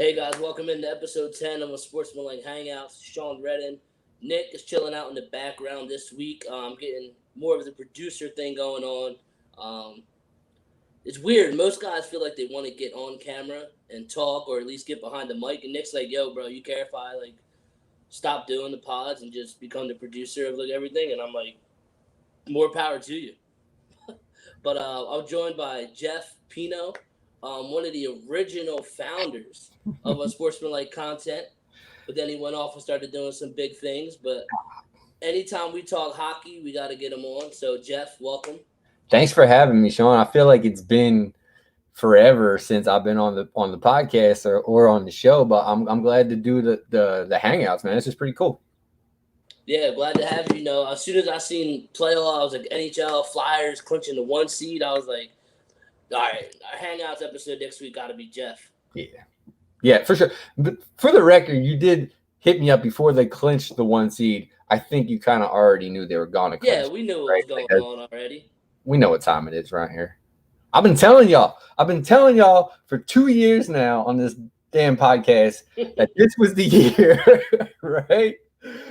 Hey guys, welcome into episode 10 of Unsportsmanlike Hangouts. Sean Redden. Nick is chilling out in the background this week. Getting more of the producer thing going on. It's weird. Most guys feel like they want to get on camera and talk or at least get behind the mic. And Nick's like, yo, bro, you care if I stop doing the pods and just become the producer of everything? And I'm like, more power to you. But I'm joined by Jeff Pino, one of the original founders of Unsportsmanlike content. But then he went off and started doing some big things. But anytime we talk hockey, we got to get him on. So, Jeff, welcome. Thanks for having me, Sean. I feel like it's been forever since I've been on the podcast or on the show, but I'm glad to do the hangouts, man. This is pretty cool. Yeah, glad to have you. You know, as soon as I seen playoff, I was like NHL Flyers clinching the 1 seed. I was like, all right, our hangouts episode next week got to be Jeff. Yeah, for sure. But for the record, you did hit me up before they clinched the 1 seed. I think you kind of already knew they were going to clinch. Yeah, we knew what was going on already. We know what time it is right here. I've been telling y'all for 2 years now on this damn podcast that this was the year, right?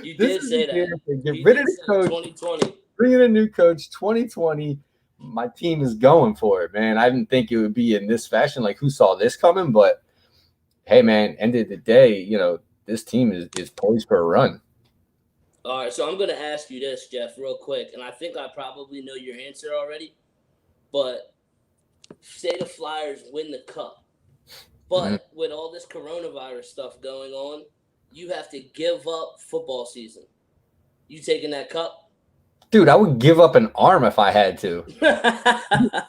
You did say that. Get rid of the coach. 2020. Bring in a new coach. 2020. My team is going for it, man. I didn't think it would be in this fashion. Like, who saw this coming? But hey, man, end of the day, this team is poised for a run. All right, so I'm going to ask you this, Jeff, real quick, and I think I probably know your answer already, but say the Flyers win the Cup, but with all this coronavirus stuff going on, you have to give up football season. You taking that Cup? Dude, I would give up an arm if I had to.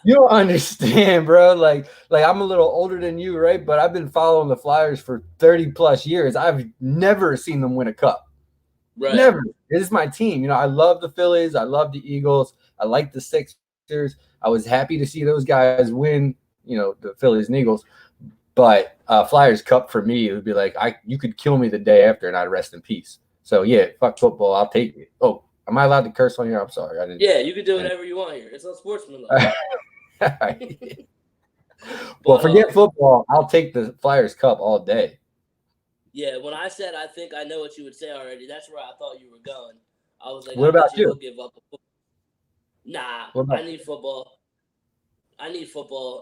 You don't understand, bro. Like I'm a little older than you, right? But I've been following the Flyers for 30 plus years. I've never seen them win a Cup. Right. Never. It is my team. I love the Phillies. I love the Eagles. I like the Sixers. I was happy to see those guys win, the Phillies and Eagles. But Flyers Cup for me, it would be like you could kill me the day after and I'd rest in peace. So yeah, fuck football. I'll take it. Oh, am I allowed to curse on here? I'm sorry. I didn't. Yeah, you can do whatever you want here. It's Unsportsmanlike. Well, forget football. I'll take the Flyers Cup all day. Yeah, when I said I think I know what you would say already, that's where I thought you were going. I was like, what about you? Give up Nah, I need football.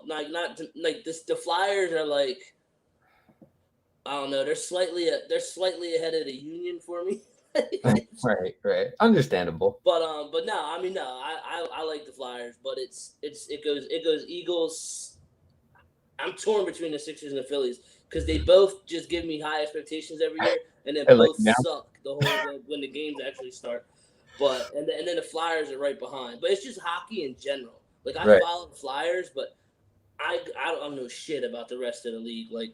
Not like this. The Flyers are like, I don't know. They're slightly ahead of the Union for me. Right. Understandable. But no. I like the Flyers, but it goes Eagles. I'm torn between the Sixers and the Phillies because they both just give me high expectations every year, and then both suck the whole when the games actually start. But and then the Flyers are right behind. But it's just hockey in general. Like I follow the Flyers, but I don't know shit about the rest of the league. Like,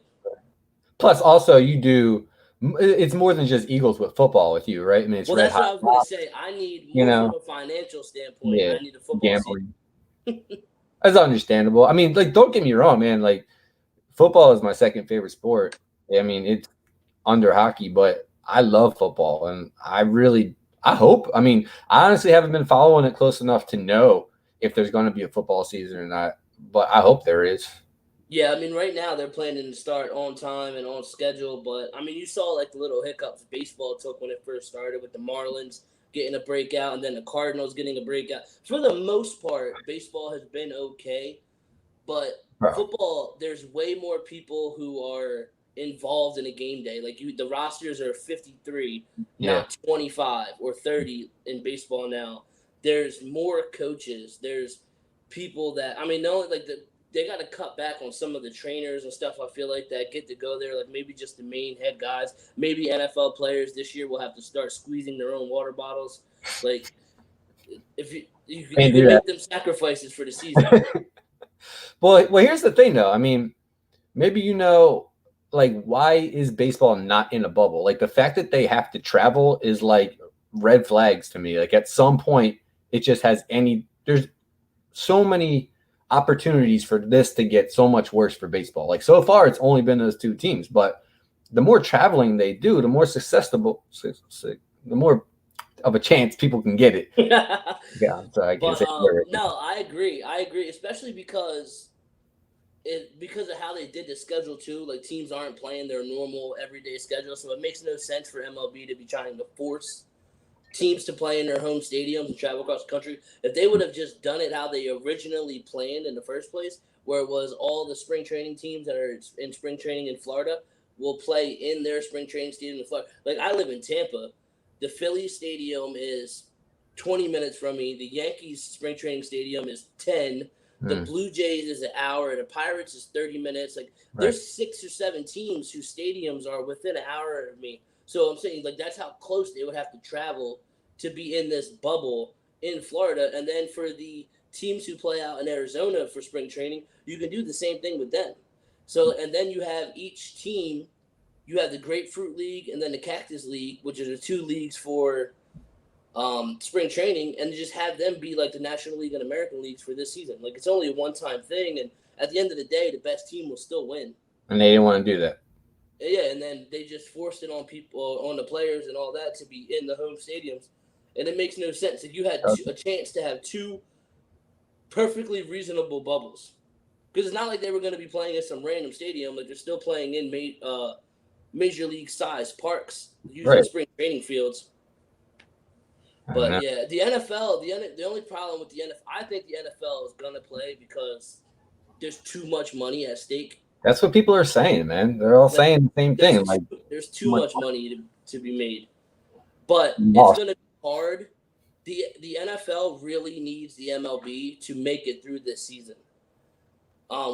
plus also you do. It's more than just Eagles with football with you, right? I mean, it's that's what I was going to say. I need more from a financial standpoint. Yeah, I need a football gambling. That's understandable. I mean, don't get me wrong, man. Like, football is my second favorite sport. I mean, it's under hockey, but I love football, and I hope. I mean, I honestly haven't been following it close enough to know if there's going to be a football season or not, but I hope there is. Yeah, I mean, right now they're planning to start on time and on schedule, but, I mean, you saw, the little hiccups baseball took when it first started with the Marlins getting a breakout and then the Cardinals getting a breakout. For the most part, baseball has been okay, but football, there's way more people who are involved in a game day. Like, the rosters are 53, not 25 or 30 in baseball now. There's more coaches. There's people that, I mean, they got to cut back on some of the trainers and stuff, I feel like, that get to go there. Like, maybe just the main head guys. Maybe NFL players this year will have to start squeezing their own water bottles. Like, if you can make them sacrifices for the season. Well, here's the thing, though. I mean, maybe why is baseball not in a bubble? Like, the fact that they have to travel is, red flags to me. Like, at some point, it just has there's so many opportunities for this to get so much worse for baseball. Like, so far, it's only been those two teams, but the more traveling they do, the more the more of a chance people can get it. Yeah, so I can't say no, I agree, especially because because of how they did the schedule too, like teams aren't playing their normal everyday schedule, so it makes no sense for MLB to be trying to force teams to play in their home stadiums and travel across the country. If they would have just done it how they originally planned in the first place, where it was all the spring training teams that are in spring training in Florida will play in their spring training stadium in Florida. Like, I live in Tampa. The Phillies stadium is 20 minutes from me. The Yankees spring training stadium is 10. The Blue Jays is an hour. The Pirates is 30 minutes. Like, there's 6 or 7 teams whose stadiums are within an hour of me. So I'm saying, like, that's how close they would have to travel to be in this bubble in Florida. And then for the teams who play out in Arizona for spring training, you can do the same thing with them. So, and then you have each team, you have the Grapefruit League and then the Cactus League, which are the 2 leagues for spring training, and just have them be like the National League and American Leagues for this season. Like, it's only a one-time thing, and at the end of the day, the best team will still win. And they didn't want to do that. Yeah, and then they just forced it on people, on the players and all that, to be in the home stadiums, and it makes no sense. If you had a chance to have 2 perfectly reasonable bubbles, because it's not like they were going to be playing at some random stadium. Like, they're still playing in major league size parks, usually spring training fields. But yeah, the NFL, the only problem with the NFL, I think the NFL is gonna play because there's too much money at stake. That's what people are saying, man. They're all saying the same thing. Like, there's too much money to be made, but it's gonna be hard. The NFL really needs the MLB to make it through this season,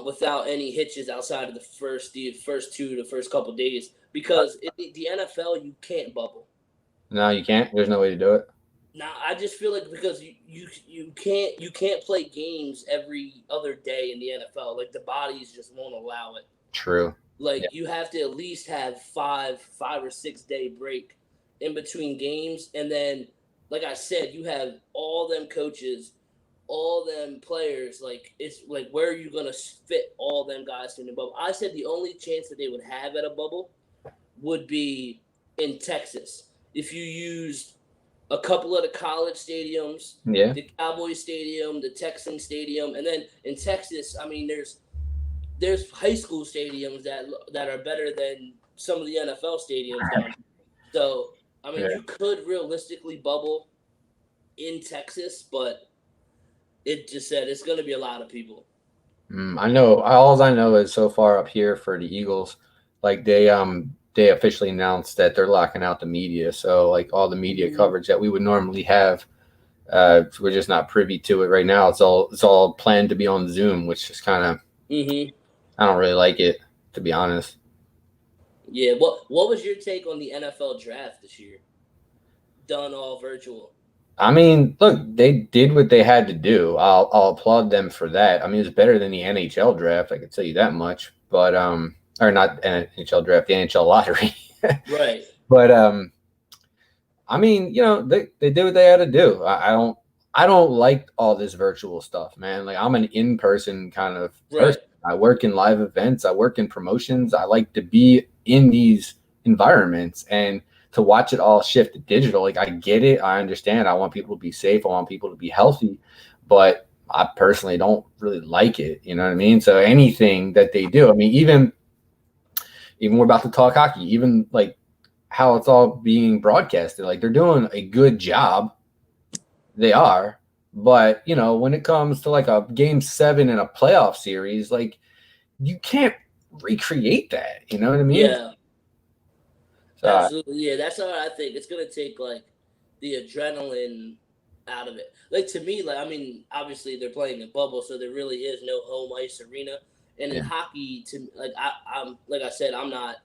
without any hitches outside of the first couple days, because the NFL, you can't bubble. No, you can't. There's no way to do it. Now, I just feel like because you can't play games every other day in the NFL. Like, the bodies just won't allow it. True. Like, you have to at least have 5 or 6 day break in between games, and then, like I said, you have all them coaches, all them players. Like, it's like, where are you gonna fit all them guys in the bubble? I said the only chance that they would have at a bubble would be in Texas if you used a couple of the college stadiums, the Cowboys Stadium, the Texan Stadium, and then in Texas, I mean, there's high school stadiums that are better than some of the NFL stadiums down here. So, I mean, you could realistically bubble in Texas, but it just said it's going to be a lot of people. I know. All I know is so far up here for the Eagles, like they officially announced that they're locking out the media. So, like, all the media coverage that we would normally have, we're just not privy to it right now. It's all planned to be on Zoom, which is kind of I don't really like it, to be honest. Yeah. What was your take on the NFL draft this year? Done all virtual. I mean, look, they did what they had to do. I'll applaud them for that. I mean, it's better than the NHL draft, I can tell you that much. But or not NHL draft, the NHL lottery. Right. But I mean, you know, they did what they had to do. I don't like all this virtual stuff, man. Like, I'm an in-person kind of person. I work in live events. I work in promotions. I like to be in these environments, and to watch it all shift to digital, like, I get it. I understand. I want people to be safe. I want people to be healthy, but I personally don't really like it. You know what I mean? So anything that they do, I mean, even we're about to talk hockey, even like how it's all being broadcasted, like, they're doing a good job. They are. But, you know, when it comes to like a game 7 in a playoff series, like, you can't recreate that. You know what I mean? Yeah. Absolutely. Yeah, that's how I think. It's going to take, like, the adrenaline out of it. Like, to me, like, I mean, obviously they're playing a bubble, so there really is no home ice arena. And in hockey, I'm like I said, I'm not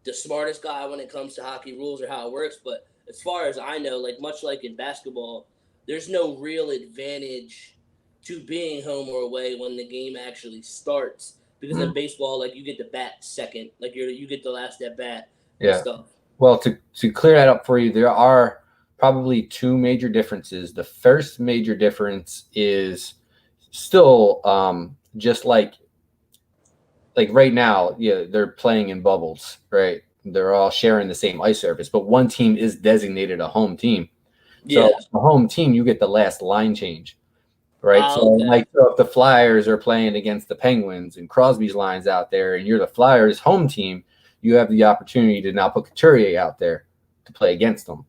the smartest guy when it comes to hockey rules or how it works. But as far as I know, like, much like in basketball, there's no real advantage to being home or away when the game actually starts. Because in baseball, like, you get the bat second, like, you get the last at bat. Yeah. Stuff. Well, to clear that up for you, there are probably 2 major differences. The first major difference is still just like right now, they're playing in bubbles, right? They're all sharing the same ice surface, but one team is designated a home team. So the home team, you get the last line change, right? So Okay. so if the Flyers are playing against the Penguins and Crosby's line's out there and you're the Flyers home team, you have the opportunity to now put Couturier out there to play against them.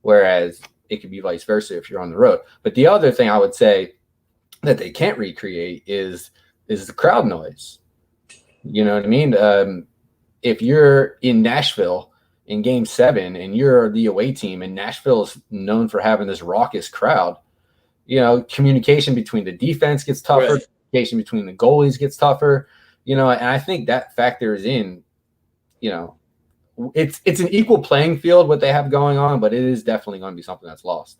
Whereas it could be vice versa if you're on the road. But the other thing I would say that they can't recreate is the crowd noise. You know what I mean? If you're in Nashville in Game 7 and you're the away team, and Nashville is known for having this raucous crowd, communication between the defense gets tougher. Right. Communication between the goalies gets tougher. And I think that factors in. It's an equal playing field what they have going on, but it is definitely going to be something that's lost.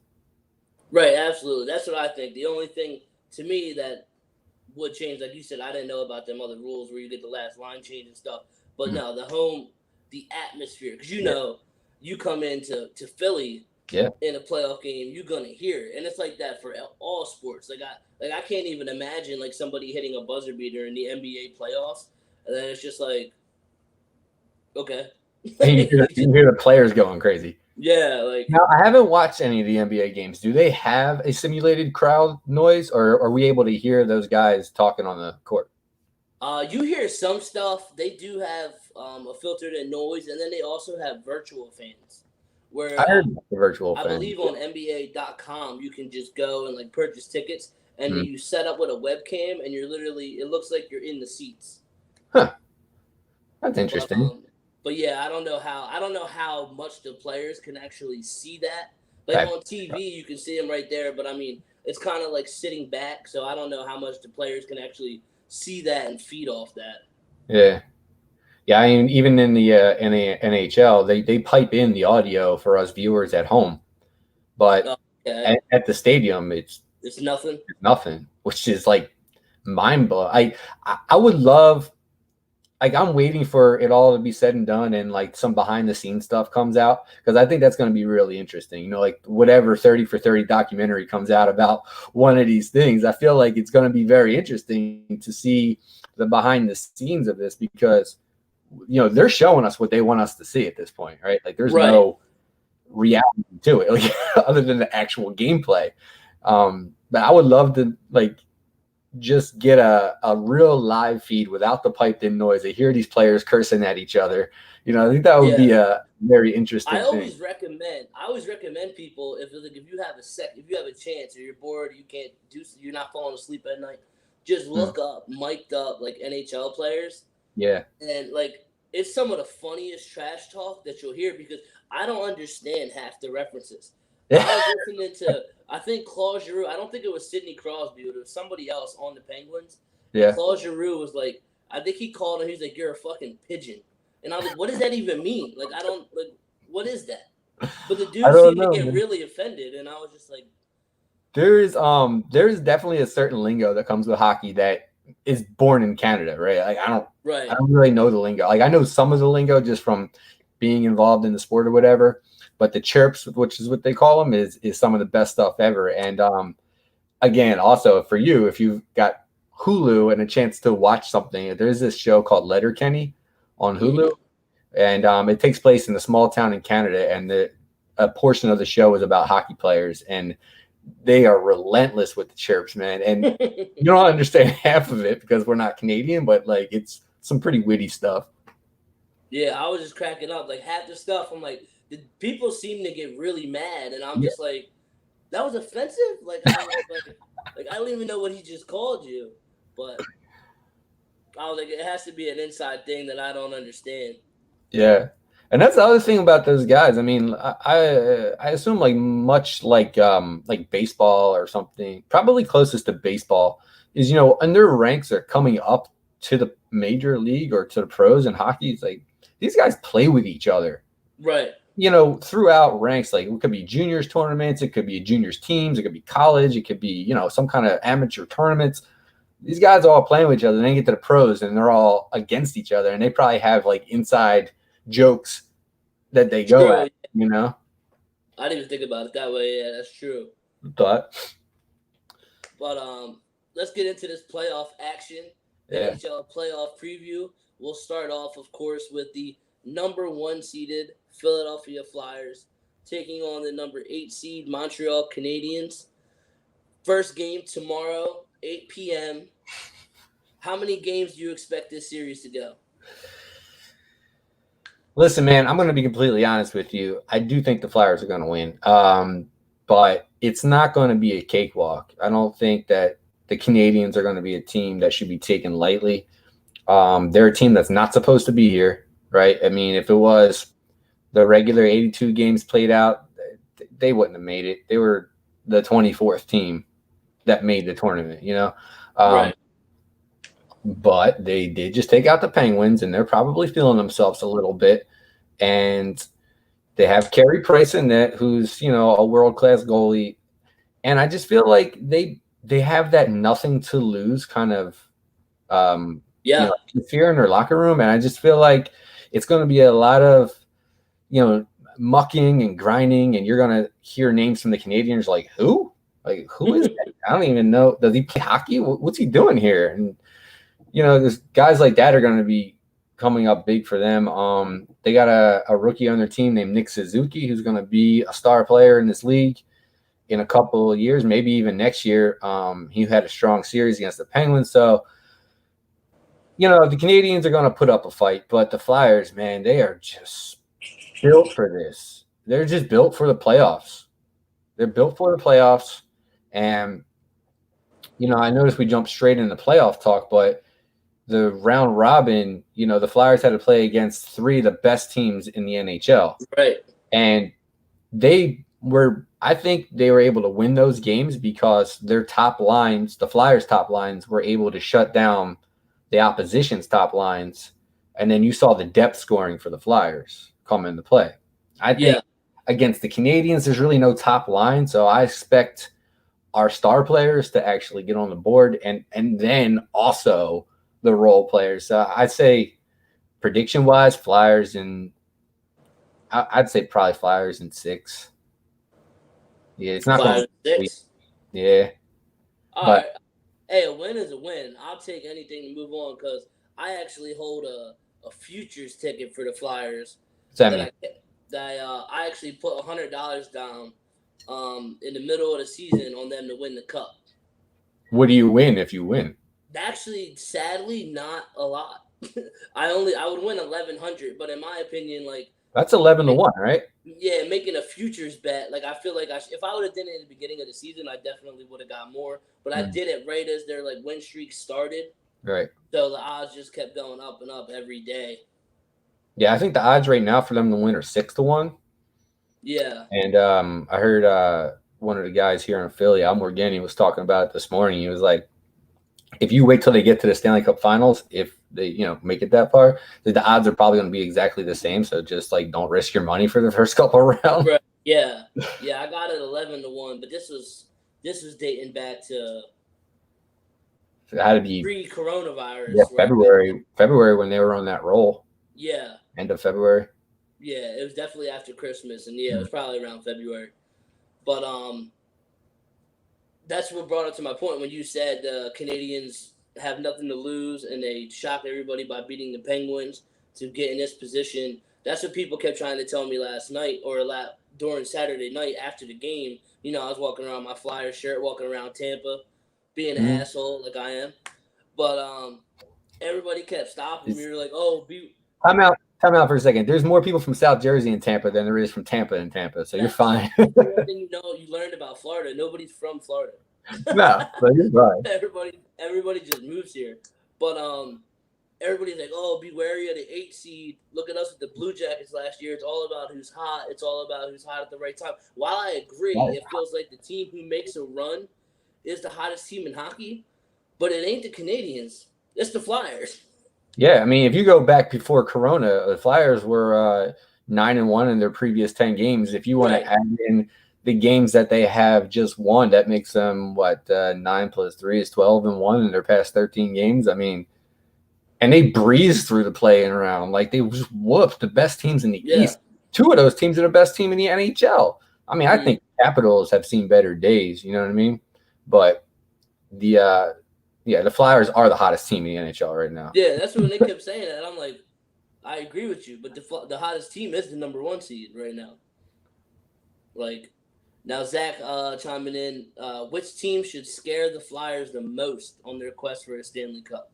Right, absolutely. That's what I think. The only thing to me that would change, like you said, I didn't know about them other rules where you get the last line change and stuff. But no, the atmosphere, because you come into Philly in a playoff game, you're gonna hear it, and it's like that for all sports. I can't even imagine like somebody hitting a buzzer beater in the NBA playoffs, and then it's just like, okay. And you hear the players going crazy. Yeah, like now I haven't watched any of the NBA games. Do they have a simulated crowd noise, or are we able to hear those guys talking on the court? You hear some stuff. They do have a filtered in noise, and then they also have virtual fans. Where I heard the virtual fans. I believe on NBA.com you can just go and like purchase tickets, and you set up with a webcam, and you're literally it looks like you're in the seats. Huh. That's interesting. But yeah, I don't know how much the players can actually see that. Like on TV, you can see them right there, but I mean, it's kind of like sitting back, so I don't know how much the players can actually see that and feed off that. Yeah. I mean, even in the NHL, they pipe in the audio for us viewers at home, but at the stadium, it's nothing. It's nothing, which is like mind blowing. I would love. Like, I'm waiting for it all to be said and done and like some behind the scenes stuff comes out, because I think that's going to be really interesting. Like whatever 30 for 30 documentary comes out about one of these things, I feel like it's going to be very interesting to see the behind the scenes of this, because, they're showing us what they want us to see at this point, right? Like there's no reality to it, like other than the actual gameplay. But I would love to just get a real live feed without the piped in noise. I hear these players cursing at each other. I think that would be a very interesting thing. I always recommend people, if you have a chance, or you're bored, you're not falling asleep at night, just look up mic'd up like NHL players. Yeah. And like it's some of the funniest trash talk that you'll hear, because I don't understand half the references. I was listening to, I think Claude Giroux. I don't think it was Sidney Crosby, but it was somebody else on the Penguins. Yeah. Claude Giroux was like, I think he called him. He's like, "You're a fucking pigeon," and I was like, "What does that even mean? Like, I don't like, what is that?" But the dude seemed to get really offended, and I was just like, "There's definitely a certain lingo that comes with hockey that is born in Canada, right? Like I don't really know the lingo. Like I know some of the lingo just from being involved in the sport or whatever." But the chirps, which is what they call them, is some of the best stuff ever. And again, also for you, if you've got Hulu and a chance to watch something, there's this show called Letterkenny on Hulu, and it takes place in a small town in Canada, and a portion of the show is about hockey players, and they are relentless with the chirps, man. And you don't understand half of it because we're not Canadian, but like it's some pretty witty stuff. Yeah, I was just cracking up. Like half the stuff, I'm like, people seem to get really mad, and I'm just like, that was offensive. Like I don't even know what he just called you, but I was like, it has to be an inside thing that I don't understand. Yeah, and that's the other thing about those guys. I mean, I assume much like baseball or something, probably closest to baseball is and their ranks are coming up to the major league or to the pros in hockey. It's like these guys play with each other, right? Throughout ranks, like it could be juniors tournaments, it could be juniors teams, it could be college, it could be, some kind of amateur tournaments. These guys are all playing with each other, and they get to the pros and they're all against each other, and they probably have inside jokes that they go at, I didn't even think about it that way. Yeah, that's true. But let's get into this playoff action. NHL playoff preview. We'll start off, of course, with the number 1 seeded Philadelphia Flyers taking on the number 8 seed Montreal Canadiens. First game tomorrow, 8 p.m. How many games do you expect this series to go? Listen, man, I'm going to be completely honest with you. I do think the Flyers are going to win, but it's not going to be a cakewalk. I don't think that the Canadians are going to be a team that should be taken lightly. They're a team that's not supposed to be here, right? I mean, if it was the regular 82 games played out, they wouldn't have made it. They were the 24th team that made the tournament, you know? Right. But they did just take out the Penguins, and they're probably feeling themselves a little bit. And they have Carey Price in net, who's, you know, a world-class goalie. And I just feel like they have that nothing to lose kind of you know, fear in their locker room. And I just feel like it's going to be a lot of, you know, mucking and grinding, and you're going to hear names from the Canadians like, who? Like, who is that? I don't even know. Does he play hockey? What's he doing here? And, you know, there's guys like that are going to be coming up big for them. They got a rookie on their team named Nick Suzuki, who's going to be a star player in this league in a couple of years, maybe even next year. He had a strong series against the Penguins. So, you know, the Canadians are going to put up a fight, but the Flyers, man, they are just built for this. They're just built for the playoffs. They're built for the playoffs. And, you know, I noticed we jumped straight into playoff talk, but the round robin, you know, the Flyers had to play against three of the best teams in the NHL. Right. And I think they were able to win those games because their top lines, the Flyers' top lines, were able to shut down the opposition's top lines. And then you saw the depth scoring for the Flyers come into play. I think against the Canadians, there's really no top line. So I expect our star players to actually get on the board and then also the role players. I'd say prediction-wise, Flyers and I'd say probably Flyers in 6. Yeah, it's not going to be 6. Yeah. All right. Hey, a win is a win. I'll take anything to move on because I actually hold a futures ticket for the Flyers. I actually put $100 down in the middle of the season on them to win the cup. What do you win if you win? Actually, sadly, not a lot. I would win 1,100, but in my opinion, like that's 11-1, right? Yeah, making a futures bet. Like I feel like if I would have done it at the beginning of the season, I definitely would have got more. But I did it right as their like win streak started. Right. So the odds just kept going up and up every day. Yeah, I think the odds right now for them to win are 6-1. Yeah. And I heard one of the guys here in Philly, Al Morgani, was talking about it this morning. He was like, if you wait till they get to the Stanley Cup Finals, if they, you know, make it that far, the odds are probably going to be exactly the same. So just like don't risk your money for the first couple of rounds. Right. Yeah, I got it 11-1, but this was dating back to it had to be pre-coronavirus. Yeah, February when they were on that roll. Yeah. End of February. Yeah, it was definitely after Christmas, and it was probably around February. But that's what brought up to my point when you said the Canadians have nothing to lose and they shocked everybody by beating the Penguins to get in this position. That's what people kept trying to tell me last night or during Saturday night after the game. You know, I was walking around my Flyer shirt, walking around Tampa, being an asshole like I am. But everybody kept stopping me. We were like, oh, Time out for a second. There's more people from South Jersey in Tampa than there is from Tampa in Tampa, so you're fine. One thing you learned about Florida, nobody's from Florida. No, so you're fine. Everybody just moves here. But everybody's like, oh, be wary of the 8 seed. Look at us with the Blue Jackets last year. It's all about who's hot. It's all about who's hot at the right time. While I agree, it feels like the team who makes a run is the hottest team in hockey, but it ain't the Canadians. It's the Flyers. Yeah, I mean, if you go back before Corona, the Flyers were 9-1 in their previous 10 games. If you want to add in the games that they have just won, that makes them 9 + 3 is 12-1 in their past 13 games. I mean, and they breezed through the play-in round. Like they just whooped the best teams in the East. 2 of those teams are the best team in the NHL. I mean, I think Capitals have seen better days. You know what I mean? But the Flyers are the hottest team in the NHL right now. Yeah, that's when they kept saying that. I'm like, I agree with you, but the hottest team is the number 1 seed right now. Like, Now, Zach, chiming in, which team should scare the Flyers the most on their quest for a Stanley Cup?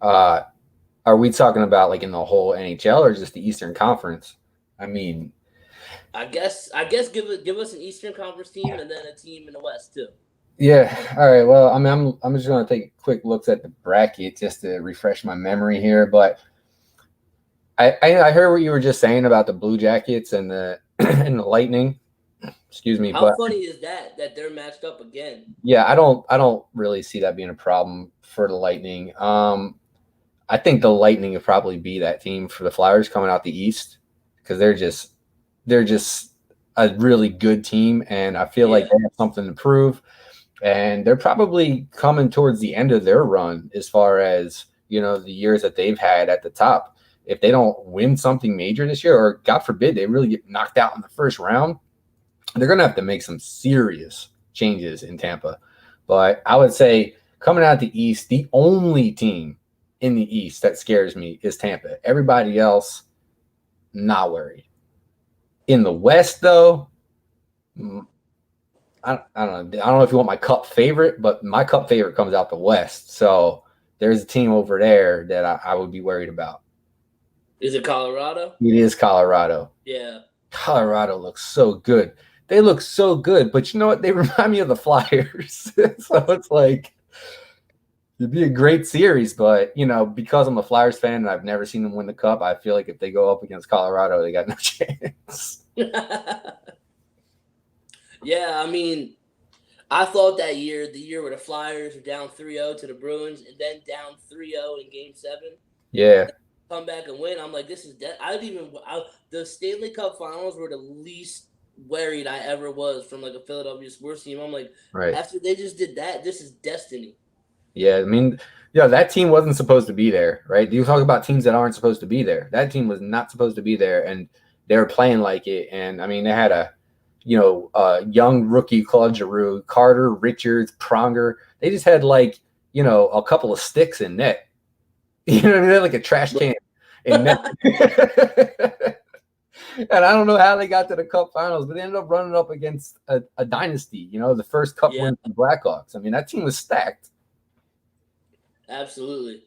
Are we talking about like in the whole NHL or just the Eastern Conference? I mean, I guess give us an Eastern Conference team and then a team in the West too. yeah. All right. Well, I mean, I'm just going to take quick looks at the bracket just to refresh my memory here. But I heard what you were just saying about the Blue Jackets and the and the Lightning. Excuse me. How funny is that they're matched up again? Yeah, I don't really see that being a problem for the Lightning. I think the Lightning would probably be that team for the Flyers coming out the East because they're just a really good team, and I feel like they have something to prove. And they're probably coming towards the end of their run as far as, the years that they've had at the top. If they don't win something major this year, or God forbid they really get knocked out in the first round, they're going to have to make some serious changes in Tampa. But I would say coming out of the East, the only team in the East that scares me is Tampa. Everybody else, not worried. In the West, though, I don't know. I don't know if you want my cup favorite, but my cup favorite comes out the West. So there's a team over there that I would be worried about. Is it Colorado? It is Colorado. Yeah. Colorado looks so good. They look so good, but you know what? They remind me of the Flyers. So it's like, it'd be a great series, but, because I'm a Flyers fan and I've never seen them win the cup, I feel like if they go up against Colorado, they got no chance. Yeah, I mean, I thought the year where the Flyers were down 3-0 to the Bruins and then down 3-0 in Game 7. Yeah. Come back and win. I'm like, this is dead. The Stanley Cup Finals were the least worried I ever was from like a Philadelphia sports team. I'm like, right. After they just did that, this is destiny. Yeah, I mean, that team wasn't supposed to be there, right? You talk about teams that aren't supposed to be there. That team was not supposed to be there, and they were playing like it. And I mean, they had a young rookie Claude Giroux, Carter, Richards, Pronger. They just had a couple of sticks in net. You know what I mean? They're like a trash can in net. And I don't know how they got to the Cup Finals, but they ended up running up against a dynasty, the first Cup win from Blackhawks. I mean, that team was stacked. Absolutely.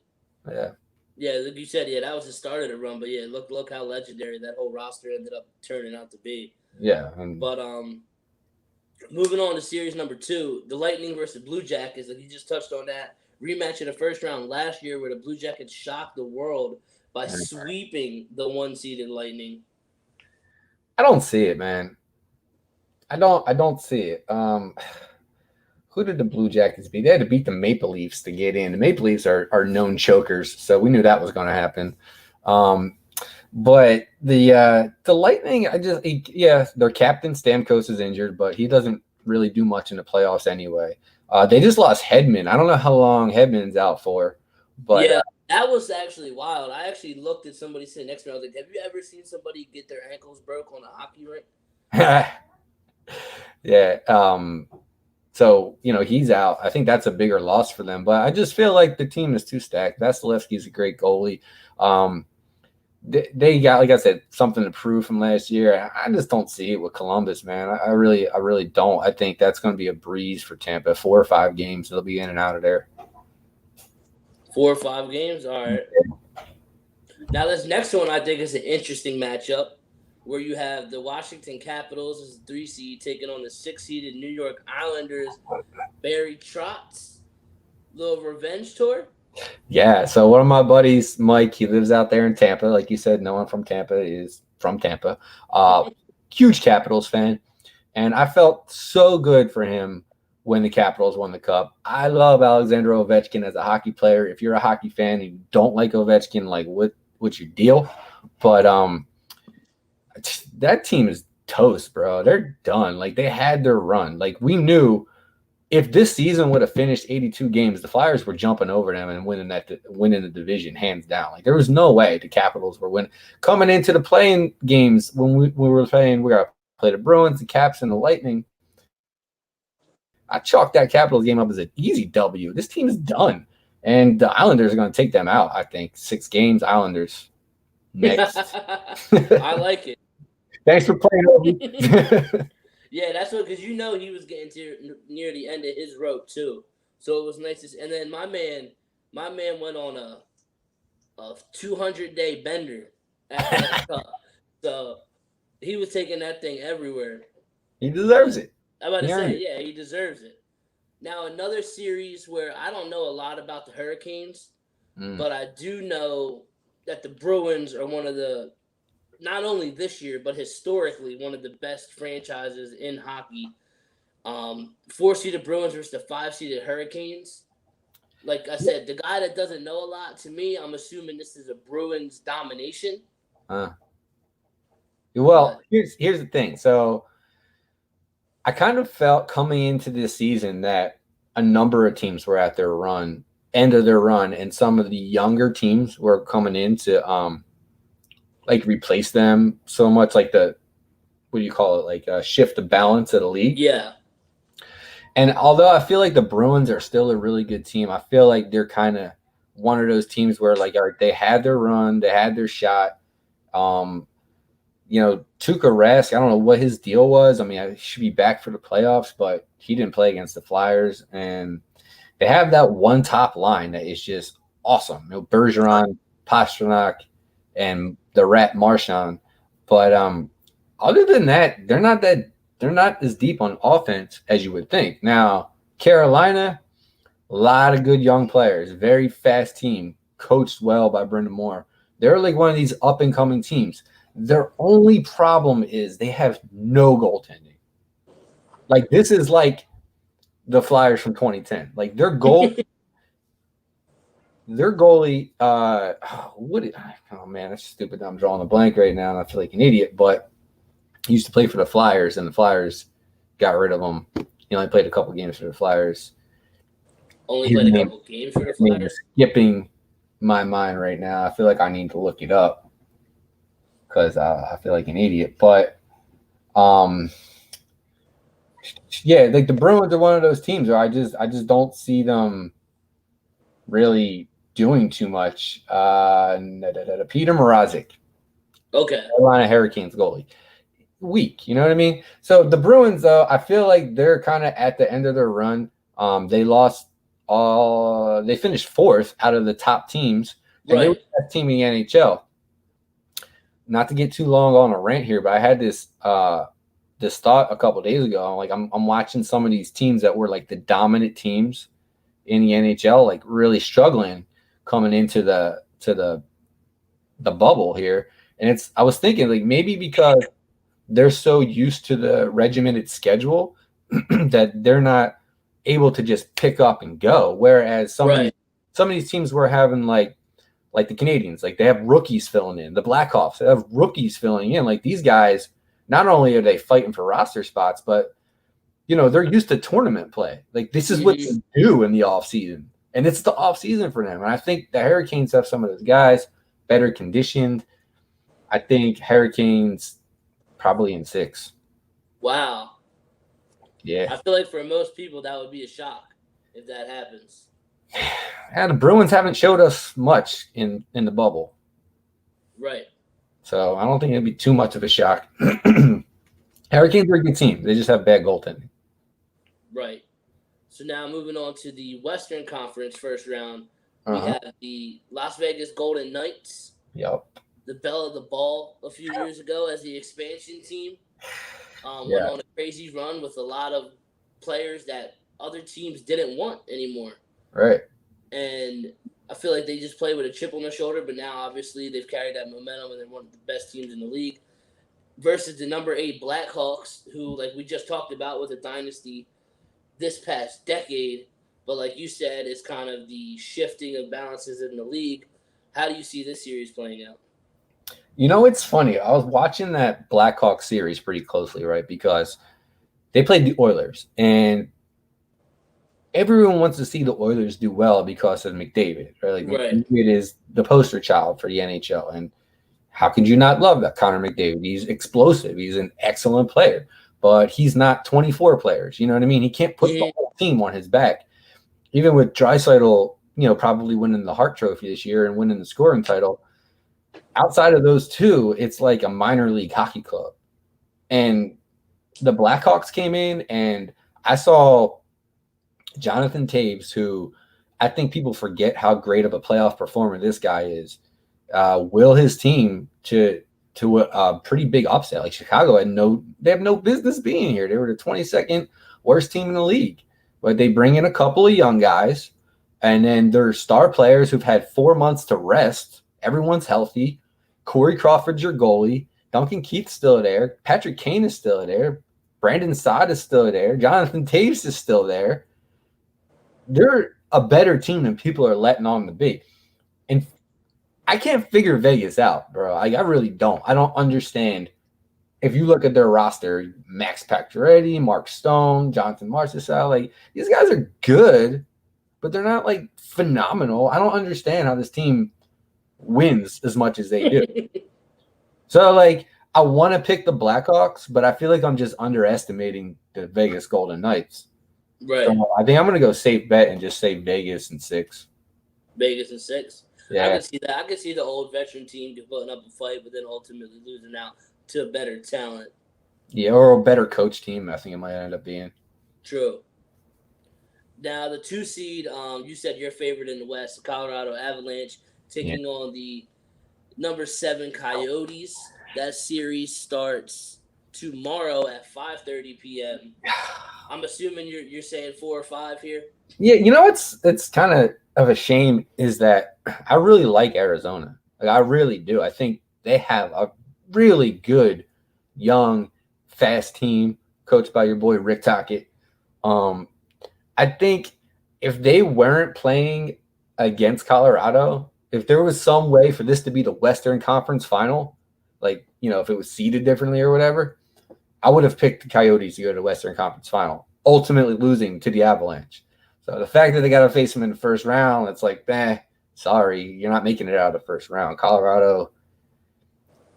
Yeah. Yeah, like you said, that was the start of the run, but look how legendary that whole roster ended up turning out to be. Yeah. But moving on to series number 2, the Lightning versus Blue Jackets, like you just touched on that rematch in the first round last year where the Blue Jackets shocked the world by sweeping the 1-seeded Lightning. I don't see it, man. I don't see it. Who did the Blue Jackets beat? They had to beat the Maple Leafs to get in. The Maple Leafs are known chokers, so we knew that was going to happen. But the Lightning, their captain Stamkos is injured, but he doesn't really do much in the playoffs anyway. They just lost Hedman. I don't know how long Hedman's out for, but that was actually wild. I actually looked at somebody sitting next to me. I was like, have you ever seen somebody get their ankles broke on a hockey rink? Yeah. So, he's out. I think that's a bigger loss for them. But I just feel like the team is too stacked. Vasilevsky's a great goalie. They got, like I said, something to prove from last year. I just don't see it with Columbus, man. I really don't. I think that's going to be a breeze for Tampa. 4 or 5 games, they'll be in and out of there. 4 or 5 games? All right. Now, this next one I think is an interesting matchup where you have the Washington Capitals as the 3 seed taking on the 6-seeded New York Islanders. Barry Trotz, little revenge tour. Yeah, so one of my buddies, Mike, he lives out there in Tampa. Like you said, no one from Tampa is from Tampa. Huge Capitals fan. And I felt so good for him when the Capitals won the Cup. I love Alexander Ovechkin as a hockey player. If you're a hockey fan and you don't like Ovechkin, like what's your deal? But that team is toast, bro. They're done. Like, they had their run. Like, we knew if this season would have finished 82 games, the Flyers were jumping over them and winning the division hands down. Like, there was no way the Capitals were winning. Coming into the playing games when we were saying we got to play the Bruins, the Caps, and the Lightning, I chalked that Capitals game up as an easy W. This team is done. And the Islanders are going to take them out, I think. 6 games, Islanders. Next. I like it. Thanks for playing over. Yeah, that's what, because he was getting near the end of his rope too. So it was nice to see. And then my man went on a 200-day bender after that cup. So he was taking that thing everywhere. He deserves But it. I'm about to He earned say, it. yeah, he deserves it. Now, another series where I don't know a lot about the Hurricanes, but I do know that the Bruins are one of the, not only this year, but historically, one of the best franchises in hockey. 4-seeded Bruins versus the 5-seeded Hurricanes. Like I said, the guy that doesn't know a lot, to me, I'm assuming this is a Bruins domination. Well, here's the thing. So I kind of felt coming into this season that a number of teams were at their end of their run, and some of the younger teams were coming in to like replace them so much, like what do you call it, like shift the balance of the league. Yeah. And although I feel like the Bruins are still a really good team, I feel like they're kind of one of those teams where like they had their run, they had their shot. Tuukka Rask, I don't know what his deal was. I mean, he should be back for the playoffs, but he didn't play against the Flyers. And they have that one top line that is just awesome. Bergeron, Pastrnak, and the Rat Marchand. But other than that, they're not as deep on offense as you would think. Now, Carolina, a lot of good young players, very fast team, coached well by Brendan Moore. They're like one of these up-and-coming teams. Their only problem is they have no goaltending. Like, this is like the Flyers from 2010. Like, their goalie, oh man, that's stupid. I'm drawing a blank right now, and I feel like an idiot, but he used to play for the Flyers, and the Flyers got rid of him. He only played a couple games for the Flyers. Only played a couple games for the Flyers? Skipping my mind right now. I feel like I need to look it up because I feel like an idiot. But, yeah, like the Bruins are one of those teams where I just don't see them really doing too much. Peter Mrazek. Okay. Carolina Hurricanes goalie. Weak, you know what I mean? So the Bruins, though, I feel like they're kind of at the end of their run. They finished fourth out of the top teams, and they were the best team in the NHL. Not to get too long on a rant here, but I had this thought a couple of days ago. I'm watching some of these teams that were like the dominant teams in the NHL, like really struggling coming into the bubble here, and I was thinking like maybe because they're so used to the regimented schedule that they're not able to just pick up and go. Whereas some of these teams were having like the Canadians, like they have rookies filling in. The Blackhawks, they have rookies filling in. Like these guys, not only are they fighting for roster spots, but they're used to tournament play. Like this is what they do in the off season, and it's the off season for them. And I think the Hurricanes have some of those guys better conditioned. I think Hurricanes probably in 6. Wow. Yeah. I feel like for most people that would be a shock if that happens. And the Bruins haven't showed us much in the bubble. Right. So I don't think it'd be too much of a shock. Hurricanes are a good team. They just have bad goaltending. Right. So now moving on to the Western Conference first round, we have the Las Vegas Golden Knights. Yep. The belle of the ball a few years ago as the expansion team. Went on a crazy run with a lot of players that other teams didn't want anymore. Right. And I feel like they just play with a chip on their shoulder, but now obviously they've carried that momentum and they're one of the best teams in the league. Versus the number 8 Blackhawks, who, like we just talked about, with a dynasty this past decade. But like you said, it's kind of the shifting of balances in the league. How do you see this series playing out? It's funny. I was watching that Blackhawks series pretty closely, right? Because they played the Oilers, and everyone wants to see the Oilers do well because of McDavid, right? Like McDavid is the poster child for the NHL, and how could you not love that Connor McDavid? He's explosive. He's an excellent player, but he's not 24 players. You know what I mean? He can't put the whole team on his back. Even with Draisaitl, probably winning the Hart Trophy this year and winning the scoring title. Outside of those two, it's like a minor league hockey club. And the Blackhawks came in, and I saw Jonathan Taves, who I think people forget how great of a playoff performer this guy is, will his team to a pretty big upset. Like Chicago they have no business being here. They were the 22nd worst team in the league, but they bring in a couple of young guys, and then their star players who've had 4 months to rest. Everyone's healthy. Corey Crawford's your goalie. Duncan Keith's still there. Patrick Kane is still there. Brandon Saad is still there. Jonathan Taves is still there. They're a better team than people are letting on to be. And I can't figure Vegas out, bro. I really don't. I don't understand. If you look at their roster, Max Pacioretty, Mark Stone, Jonathan Marchessault, like these guys are good, but they're not like phenomenal. I don't understand how this team wins as much as they do. So like I want to pick the Blackhawks, but I feel like I'm just underestimating the Vegas Golden Knights. Right. So I think I'm gonna go safe bet and just say Vegas in 6. Vegas in 6. Yeah. I can see that. I can see the old veteran team putting up a fight, but then ultimately losing out to a better talent. Yeah, or a better coach team, I think it might end up being. True. Now, the 2 seed, you said your favorite in the West, the Colorado Avalanche, taking on the number 7 Coyotes. That series starts tomorrow at 5:30 p.m. I'm assuming you're saying 4 or 5 here? Yeah, you know it's kind of a shame is that I really like Arizona. Like I really do. I think they have a really good, young, fast team coached by your boy Rick Tocchet. I think if they weren't playing against Colorado, if there was some way for this to be the Western Conference Final, like if it was seeded differently or whatever, I would have picked the Coyotes to go to the Western Conference Final, ultimately losing to the Avalanche. So the fact that they got to face them in the first round, it's like, sorry, you're not making it out of the first round. Colorado,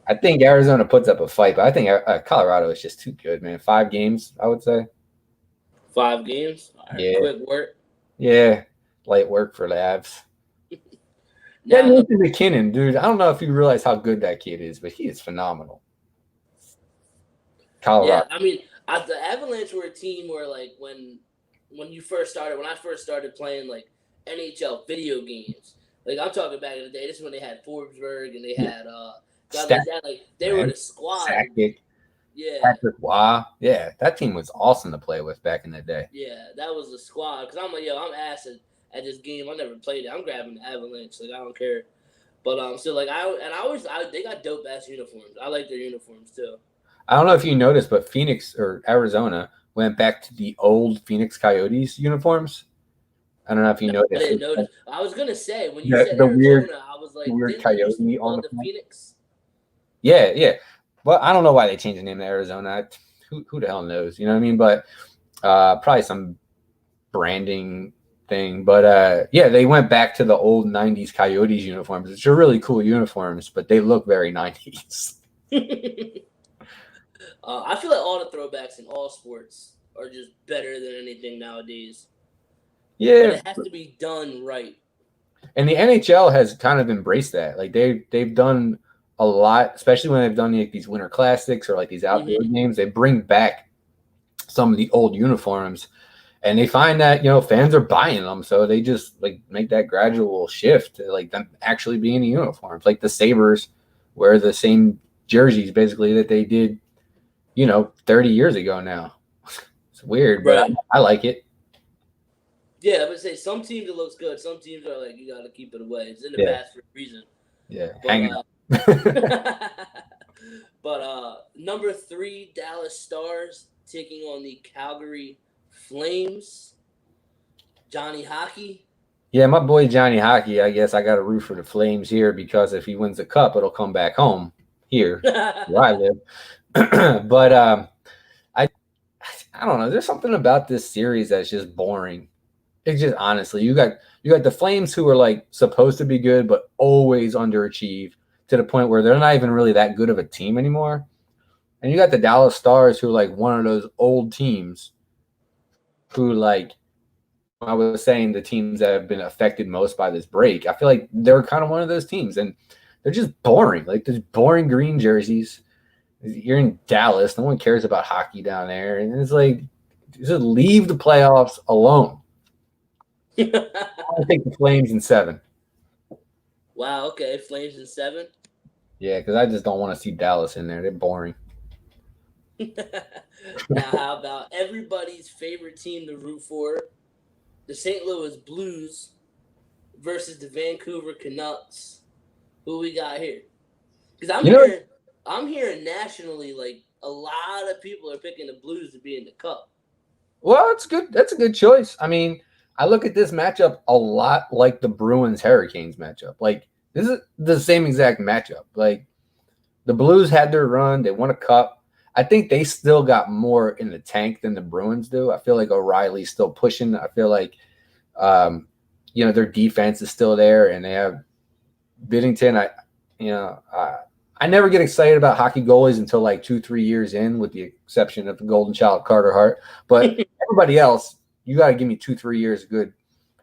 I think Arizona puts up a fight, but I think Colorado is just too good, man. 5 games, I would say. 5 games? All right, Yeah. quick work. Yeah, light work for the Avs. Nathan McKinnon, dude, I don't know if you realize how good that kid is, but he is phenomenal. Colorado. Yeah, I mean, the Avalanche were a team where, like, when I first started playing, like, NHL video games, like, I'm talking back in the day, this is when they had Forsberg and they had guys like that. Like, they were the squad. Sakic. Yeah. Patrick Waugh. Yeah, that team was awesome to play with back in the day. Yeah, that was the squad. Because I'm like, I'm ass at this game. I never played it. I'm grabbing the Avalanche. Like, I don't care. But, so, like, they got dope-ass uniforms. I like their uniforms, too. I don't know if you noticed, but Phoenix or Arizona went back to the old Phoenix Coyotes uniforms. I don't know if you noticed. I didn't notice. I was going to say, when you said Arizona, I was like, weird Coyote on the Phoenix? Yeah. Well, I don't know why they changed the name to Arizona. Who the hell knows? You know what I mean? But probably some branding thing. But yeah, they went back to the old 90s Coyotes uniforms, which are really cool uniforms, but they look very 90s. I feel like all the throwbacks in all sports are just better than anything nowadays. Yeah. But it has to be done right. And the NHL has kind of embraced that. Like they've done a lot, especially when they've done these winter classics or like these outdoor games. They bring back some of the old uniforms, and they find that fans are buying them, so they just like make that gradual shift to like them actually being the uniforms. Like the Sabres wear the same jerseys basically that they did 30 years ago now. It's weird, but I like it. Yeah, I would say some teams it looks good. Some teams are like, you got to keep it away. It's in the past for a reason. Yeah, hang out. But number 3, Dallas Stars taking on the Calgary Flames. Johnny Hockey. Yeah, my boy Johnny Hockey. I guess I got to root for the Flames here because if he wins the cup, it'll come back home here where I live. But I don't know. There's something about this series that's just boring. It's just honestly, you got the Flames who are like supposed to be good but always underachieve to the point where they're not even really that good of a team anymore. And you got the Dallas Stars who are like one of those old teams who, like I was saying, the teams that have been affected most by this break. I feel like they're kind of one of those teams, and they're just boring. Like there's boring green jerseys. You're in Dallas. No one cares about hockey down there. And it's like, just leave the playoffs alone. I think the Flames in 7. Wow, okay. Flames in 7. Yeah, because I just don't want to see Dallas in there. They're boring. Now, how about everybody's favorite team to root for? The St. Louis Blues versus the Vancouver Canucks. Who we got here? Because I'm hearing nationally, like, a lot of people are picking the Blues to be in the Cup. Well, it's good. That's a good choice. I mean, I look at this matchup a lot like the Bruins-Hurricanes matchup. Like, this is the same exact matchup. Like, the Blues had their run. They won a cup. I think they still got more in the tank than the Bruins do. I feel like O'Reilly's still pushing. I feel like, their defense is still there, and they have Binnington. I never get excited about hockey goalies until like 2-3 years in, with the exception of the golden child Carter Hart. But everybody else, you got to give me 2-3 years of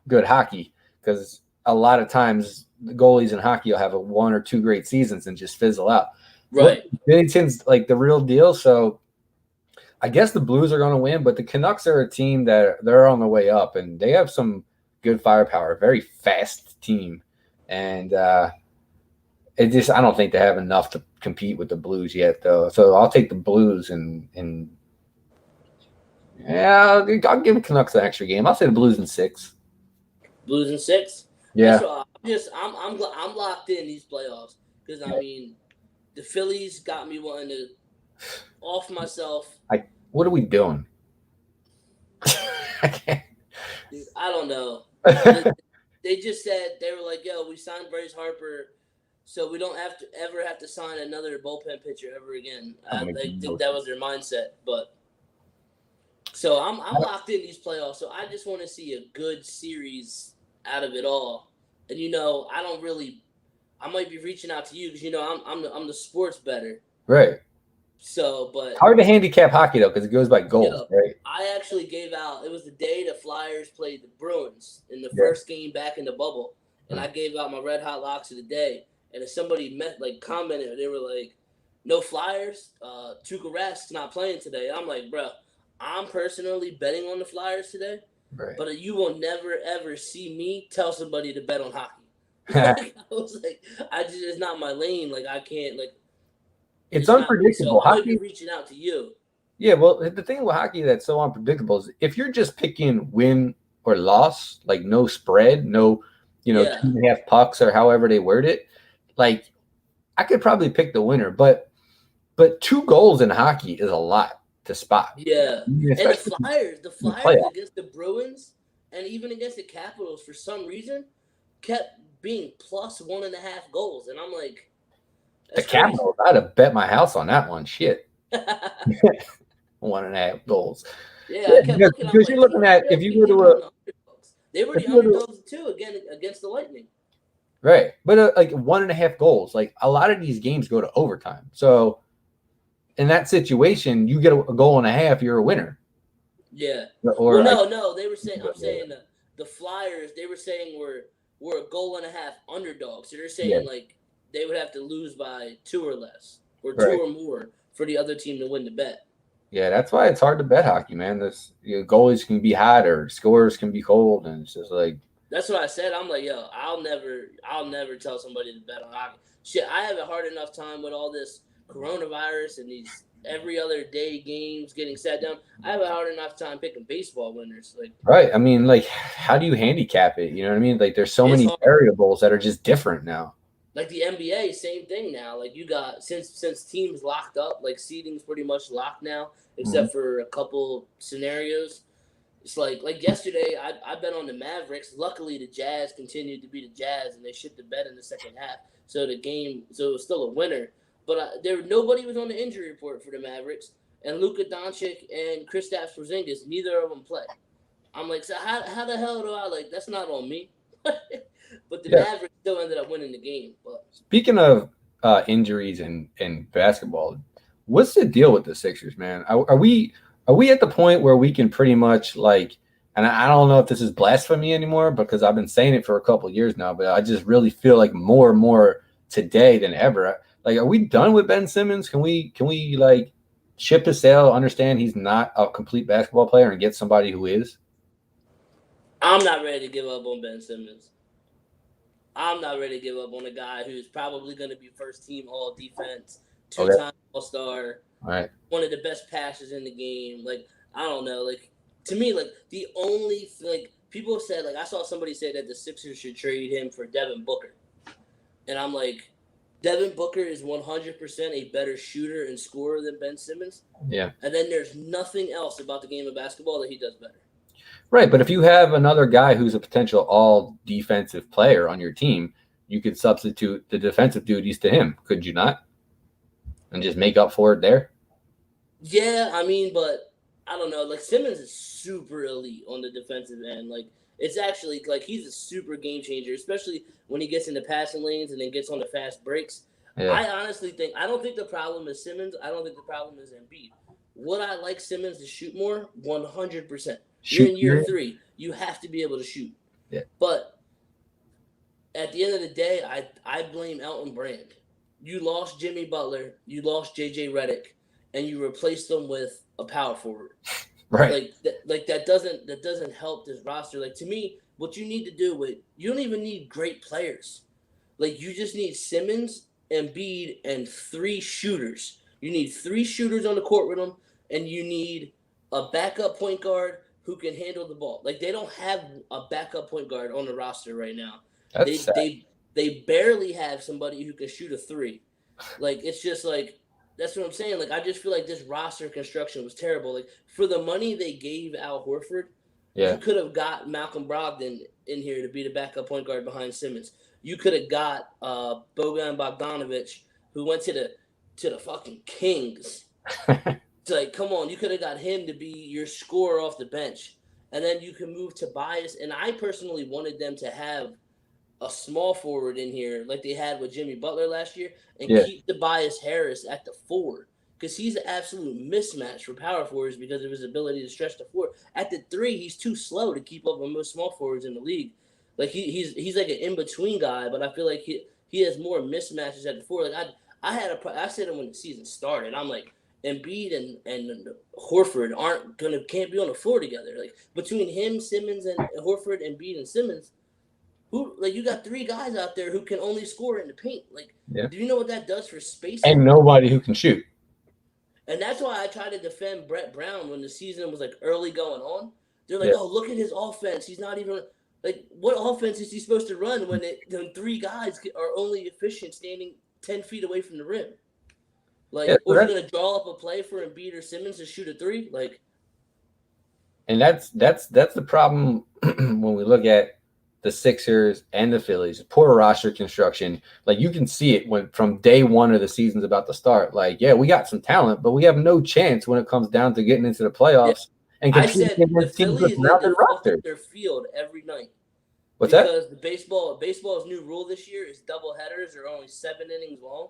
good hockey, because a lot of times the goalies in hockey will have 1 or 2 great seasons and just fizzle out. Right. Binnington's like the real deal. So I guess the Blues are going to win, but the Canucks are a team that they're on the way up, and they have some good firepower, very fast team. And I don't think they have enough to compete with the Blues yet, though. So I'll take the Blues and I'll give the Canucks an extra game. I'll say the Blues in 6. Blues in 6. Yeah. I'm locked in these playoffs, because I mean, the Phillies got me wanting to off myself. What are we doing? I don't know. They just said, they were like, "Yo, we signed Bryce Harper, so we don't ever have to sign another bullpen pitcher ever again." I think that was their mindset. But so I'm locked in these playoffs. So I just want to see a good series out of it all. And I might be reaching out to you, because I'm the sports bettor. Right. So, but hard to handicap hockey though, because it goes by goals, right? I actually gave out. It was the day the Flyers played the Bruins in the first game back in the bubble, and I gave out my red hot locks of the day. And if somebody commented, they were like, "No Flyers, Tuukka Rask's not playing today." I'm like, bro, I'm personally betting on the Flyers today, right. But you will never ever see me tell somebody to bet on hockey. I was like, it's not my lane. Like, I can't, like. It's unpredictable. So I might be reaching out to you. Yeah, well, the thing with hockey that's so unpredictable is if you're just picking win or loss, like no spread, no, 2.5 pucks or however they word it, like I could probably pick the winner, but 2 goals in hockey is a lot to spot. Yeah, and the Flyers against the Bruins and even against the Capitals, for some reason, kept being plus 1.5 goals, and I'm like, the Capitals, I'd have bet my house on that one. Shit. 1.5 goals. Yeah, because you're looking at, if you go to they were the underdogs too against the Lightning. Right, but like 1.5 goals, like a lot of these games go to overtime. So in that situation, you get a goal and a half, you're a winner. Yeah. No, they were saying. I'm saying the Flyers. They were saying we're a goal and a half underdogs. So they're saying like they would have to lose by 2 or less, or 2 or more for the other team to win the bet. Yeah, that's why it's hard to bet hockey, man. Goalies can be hot or scorers can be cold, and it's just like. That's what I said. I'm like, yo, I'll never tell somebody to bet on hockey. Shit, I have a hard enough time with all this coronavirus and these every other day games getting sat down. I have a hard enough time picking baseball winners. Like, right. I mean, like, how do you handicap it? You know what I mean? Like, there's so many variables that are just different now. Like the NBA, same thing now. Like, you got since teams locked up, like seeding's pretty much locked now, except for a couple scenarios. It's like yesterday, I bet on the Mavericks. Luckily, the Jazz continued to be the Jazz, and they shit the bed in the second half. So it was still a winner. But nobody was on the injury report for the Mavericks, and Luka Doncic and Kristaps Porzingis, neither of them play. I'm like, so how the hell do I, like, that's not on me. But the Mavericks still ended up winning the game. But speaking of injuries in basketball, what's the deal with the Sixers, man? Are we at the point where we can pretty much, like, and I don't know if this is blasphemy anymore because I've been saying it for a couple of years now, but I just really feel like more and more today than ever, Like, are we done with Ben Simmons? Can we like ship his sail, understand he's not a complete basketball player, and get somebody who is? I'm not ready to give up on Ben Simmons. I'm not ready to give up on a guy who's probably going to be first team all defense, 2-time all-star, All right, one of the best passers in the game. Like, I don't know. Like, to me, like, the only, like, people said, like, I saw somebody say that the Sixers should trade him for Devin Booker. And I'm like, Devin Booker is 100% a better shooter and scorer than Ben Simmons. yeah. And then there's nothing else about the game of basketball that he does better. Right, but if you have another guy who's a potential all defensive player on your team, you could substitute the defensive duties to him, could you not? And just make up for it there? Yeah, I mean, but I don't know. Like, Simmons is super elite on the defensive end. Like, it's actually, like, he's a super game changer, especially when he gets into passing lanes and then gets on the fast breaks. Yeah. I honestly think, I don't think the problem is Simmons. I don't think the problem is Embiid. Would I like Simmons to shoot more? 100%. You're in year 3. You have to be able to shoot. Yeah. But at the end of the day, I blame Elton Brand. You lost Jimmy Butler, you lost J.J. Redick, and you replaced them with a power forward. Right. Like that doesn't help this roster. Like, to me, what you need to do you don't even need great players. Like, you just need Simmons, Embiid, and 3 shooters. You need 3 shooters on the court with them, and you need a backup point guard who can handle the ball. Like, they don't have a backup point guard on the roster right now. They barely have somebody who can shoot a 3. Like, it's just like, that's what I'm saying. Like, I just feel like this roster construction was terrible. Like, for the money they gave Al Horford, you could have got Malcolm Brogdon in here to be the backup point guard behind Simmons. You could have got Bojan Bogdanovic, who went to the fucking Kings. It's like, come on, you could have got him to be your scorer off the bench. And then you can move Tobias. And I personally wanted them to have a small forward in here like they had with Jimmy Butler last year and keep Tobias Harris at the 4, because he's an absolute mismatch for power forwards because of his ability to stretch the floor. At the 3, he's too slow to keep up with most small forwards in the league. Like, he's like an in-between guy, but I feel like he has more mismatches at the 4. Like, I said it when the season started. I'm like, Embiid and Horford can't be on the floor together. Like, between him, Simmons, and Horford, Embiid, and Simmons, you got 3 guys out there who can only score in the paint. Like, do you know what that does for spacing? And nobody who can shoot. And that's why I tried to defend Brett Brown when the season was like early going on. They're like, oh, look at his offense. He's not even like, what offense is he supposed to run when 3 guys are only efficient standing 10 feet away from the rim? Like, or you're gonna draw up a play for Embiid or Simmons to shoot a 3? Like, and that's the problem when we look at the Sixers and the Phillies. Poor roster construction. Like, you can see it from day 1 of the season's about to start. Like, yeah, we got some talent, but we have no chance when it comes down to getting into the playoffs and competing against teams with mountain rosters. Their field every night. What's that? Because the baseball's new rule this year is double headers are only 7 innings long.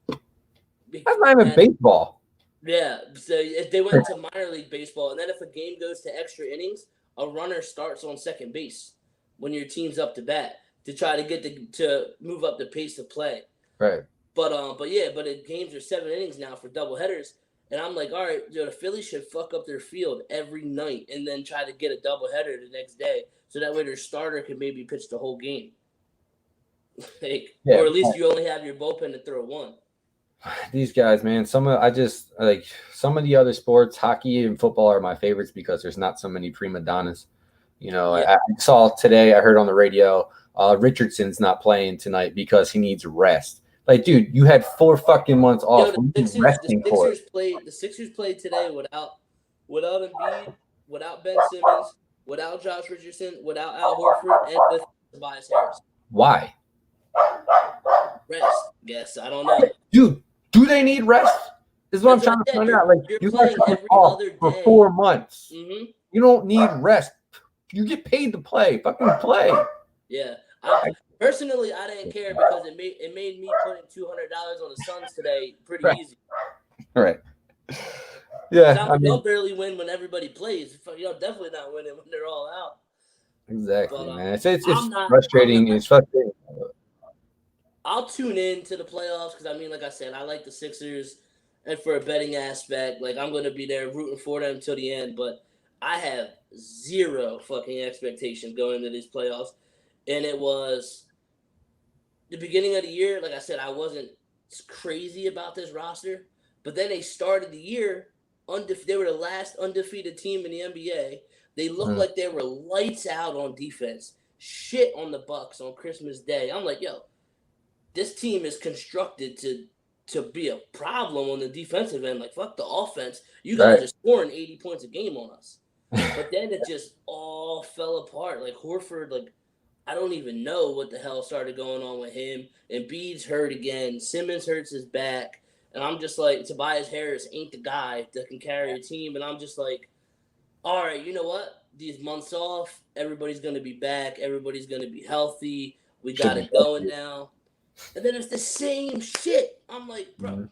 That's not even baseball. Yeah, so if they went to minor league baseball, and then if a game goes to extra innings, a runner starts on second base when your team's up to bat to try to get to move up the pace of play. Right. But the games are 7 innings now for double headers, and I'm like, all right, the Phillies should fuck up their field every night and then try to get a double header the next day, so that way their starter can maybe pitch the whole game. Or at least you only have your bullpen to throw 1. These guys, man, some of the other sports, hockey and football are my favorites because there's not so many prima donnas. You know, I saw today, I heard on the radio, Richardson's not playing tonight because he needs rest. Like, dude, you had 4 fucking months off. The Sixers played today without Embiid, without Ben Simmons, without Josh Richardson, without Al Horford, and with Tobias Harris. Why? Rest. Guess. I don't know. Dude, do they need rest? This is what I'm trying to find out. Like, you guys have been off for 4 months. Mm-hmm. You don't need rest. You get paid to play. Fucking play. Yeah. Personally, I didn't care because it made me putting $200 on the Suns today pretty easy. Right. Yeah. They'll barely win when everybody plays. You're definitely not winning when they're all out. Exactly, man. It's frustrating. It's frustrating. I'll tune in to the playoffs because, I mean, like I said, I like the Sixers, and for a betting aspect, like, I'm going to be there rooting for them until the end, but I have zero fucking expectations going into these playoffs, and it was the beginning of the year. Like I said, I wasn't crazy about this roster, but then they started the year they were the last undefeated team in the NBA. They looked Mm. like they were lights out on defense. Shit on the Bucks on Christmas Day. I'm like, yo, this team is constructed to be a problem on the defensive end. Like, fuck the offense. You guys Right. are scoring 80 points a game on us. But then it just all fell apart. Like Horford, like, I don't even know what the hell started going on with him. Embiid's hurt again. Simmons hurts his back. And I'm just like, Tobias Harris ain't the guy that can carry a team. And I'm just like, all right, you know what? These months off, everybody's going to be back. Everybody's going to be healthy. We Should got be it going now. And then it's the same shit. I'm like, bro. Mm-hmm.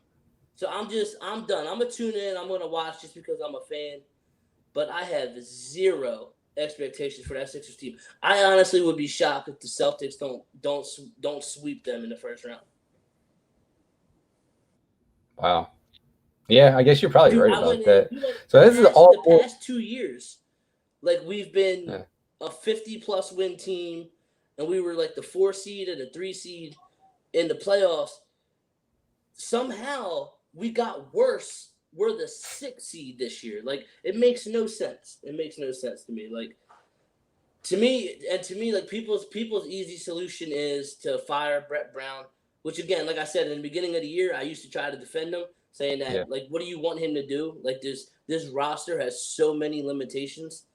So I'm done. I'm going to tune in. I'm going to watch just because I'm a fan. But I have zero expectations for that Sixers team. I honestly would be shocked if the Celtics don't sweep them in the first round. Wow. Yeah, I guess you're probably Dude, right I about went in. that. So this is all The past 2 years. Like, we've been a 50-plus win team, and we were like the 4 seed and the 3 seed in the playoffs. Somehow we got worse. We're the 6 seed this year. Like, it makes no sense. It makes no sense to me. Like, to me, like, people's easy solution is to fire Brett Brown, which, again, like I said, in the beginning of the year, I used to try to defend him, saying that, like, what do you want him to do? Like, this roster has so many limitations.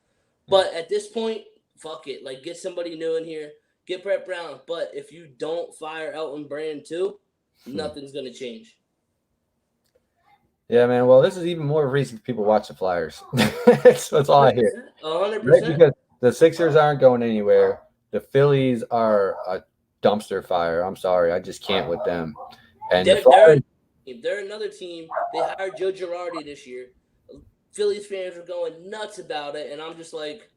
But at this point, fuck it. Like, get somebody new in here. Get Brett Brown. But if you don't fire Elton Brand too, nothing's going to change. Yeah, man. Well, this is even more reason people watch the Flyers. That's all I hear. 100%. Right? Because the Sixers aren't going anywhere. The Phillies are a dumpster fire. I'm sorry. I just can't with them. And the Flyers, they're another team. They hired Joe Girardi this year. Phillies fans were going nuts about it, and I'm just like,